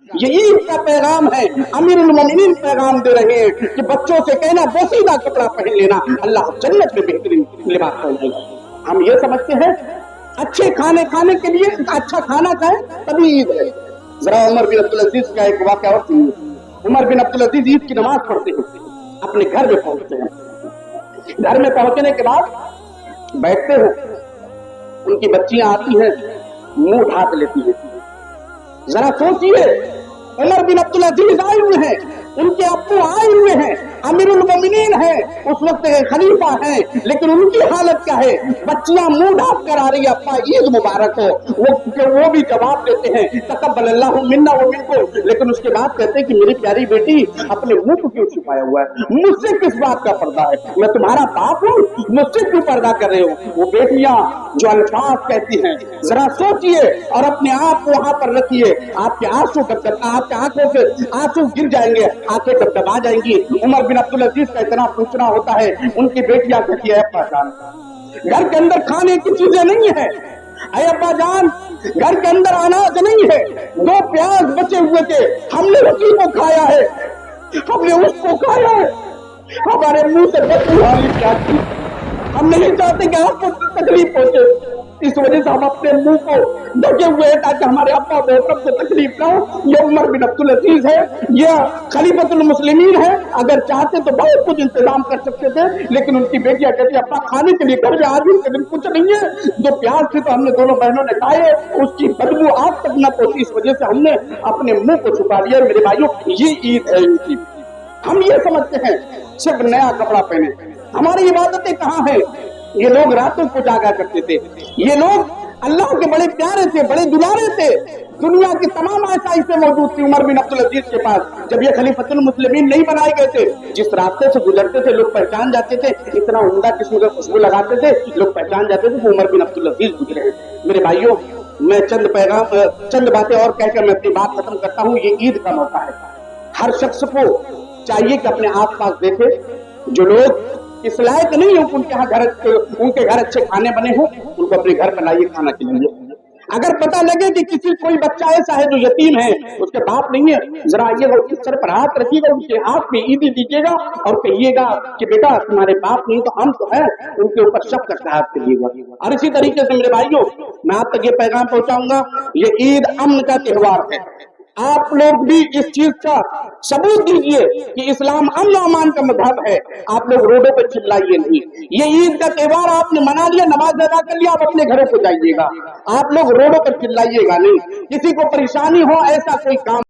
یہ عید کا پیغام ہے. امیر المومنین پیغام دے رہے ہیں کہ بچوں سے کہنا بوسیدہ کپڑا پہن لینا, اللہ جنت میں بہترین لباس پہنائے گا. ہم یہ سمجھتے ہیں اچھے کھانے کھانے کے لیے اچھا کھانا کھائیں تبھی عید ہے. ذرا عمر بن عبدالعزیز کا ایک واقعہ اور سنیے. عمر بن عبدالعزیز عید کی نماز پڑھتے ہیں, اپنے گھر میں پہنچتے ہیں. گھر میں پہنچنے کے بعد بیٹھتے ہیں, ان کی بچیاں آتی ہیں, منہ ڈھانپ لیتی ہیں. ذرا سوچیے, عمر بن عبدالعزیز آئے ہوئے ہیں, ان کے ابو آئے ہوئے ہیں, امیر المومنین ہیں, اس وقت خلیفہ ہیں, لیکن ان کی حالت کیا ہے؟ بچیاں منہ ڈھانپ کر آ رہی ہے, ابا عید مبارک ہو. وہ بھی جواب دیتے ہیں تقبل اللہ منا و منکم, لیکن اس کے بعد کہتے ہیں کہ میری پیاری بیٹی اپنے منہ کو کیوں چھپایا ہوا ہے؟ مجھ سے کس بات کا پردہ ہے؟ میں تمہارا باپ ہوں, مجھ سے کیوں پردہ کر رہے ہو؟ وہ بیٹیاں جو الفاظ کہتی ہیں, ذرا سوچیے اور اپنے آپ کو وہاں پر رکھیے. آپ کے آنسو آپ کے آنکھوں سے آنسو گر جائیں گے, آنکھیں ڈبڈبا جائیں گی. عمر بن عبدالعزیز کا اتنا پوچھنا ہوتا ہے, ان کی بیٹیاں کہتی ہے ابا جان گھر کے اندر کھانے کی چیزیں نہیں ہیں, اے ابا جان گھر کے اندر اناج نہیں ہے, 2 پیاز بچے ہوئے تھے, ہم نے اسی کو کھایا ہے, ہم نے اس کو کھایا ہے, ہمارے منہ سے بدبو آ رہی کیا تھی, ہم نہیں چاہتے کہ آپ کو تکلیف پہنچے, اس وجہ سے ہم اپنے منہ کو ڈھکے ہوئے ہیں تاکہ ہمارے ابا محترم کو تکلیف نہ ہو. یہ عمر بن عبدالعزیز ہے, یہ خلیفۃ المسلمین ہے, اگر چاہتے تو بہت کچھ انتظام کر سکتے تھے, لیکن ان کی بیٹیاں کہتی ابا کھانے کے لیے گھر میں آج کے دن کچھ نہیں ہے, 2 پیاز تھے تو ہم نے دونوں بہنوں نے کھائے, اس کی بدبو آپ تک نہ پہنچی, اس وجہ سے ہم نے اپنے منہ کو چھپا لیا. میرے بھائیوں یہ عید ہے ان کی. ہم یہ سمجھتے ہیں صرف نیا کپڑا پہنے, ہماری عبادتیں کہاں ہیں؟ یہ لوگ راتوں کو جاگا کرتے تھے, یہ لوگ اللہ کے بڑے پیارے تھے, بڑے دلارے تھے, دنیا کی تمام آسائشیں موجود تھی عمر بن عبدالعزیز کے پاس. جب یہ خلیفۃ المسلمین نہیں بنائے گئے تھے, جس راستے سے گزرتے تھے لوگ پہچان جاتے تھے, اتنا عمدہ قسم کا خوشبو لگاتے تھے, لوگ پہچان جاتے تھے کہ عمر بن عبدالعزیز گزرے ہیں. میرے بھائیوں میں چند باتیں اور کہہ کر میں اپنی بات ختم کرتا ہوں. یہ عید کا موقع ہے, ہر شخص کو چاہیے کہ اپنے آس پاس دیکھے جو لوگ اس لائق نہیں ہو ان کے گھر اچھے کھانے بنے ہوں, ان کو اپنے گھر بنائیے, کھانا کھلائیے. اگر پتہ لگے کہ کسی کوئی بچہ ایسا ہے جو یتیم ہے, اس کے باپ نہیں ہے, ذرا آئیے گا, اس کے سر پر ہاتھ رکھیے گا, اس کے ہاتھ میں عیدی دیجیے گا اور کہیے گا کہ بیٹا تمہارے باپ نہیں تو ہم تو ہیں, ان کے اوپر شفقت کا ہاتھ کریے گا. اور اسی طریقے سے میرے بھائیوں میں آپ تک یہ پیغام پہنچاؤں گا, یہ عید امن کا تہوار ہے. آپ لوگ بھی اس چیز کا ثبوت دیجئے کہ اسلام امن و امان کا مذہب ہے. آپ لوگ روڈوں پہ چلائیے نہیں. یہ عید کا تہوار آپ نے منا لیا, نماز ادا کر لیا, آپ اپنے گھروں کو جائیے گا, آپ لوگ روڈوں پر چلائیے گا نہیں. کسی کو پریشانی ہو ایسا کوئی کام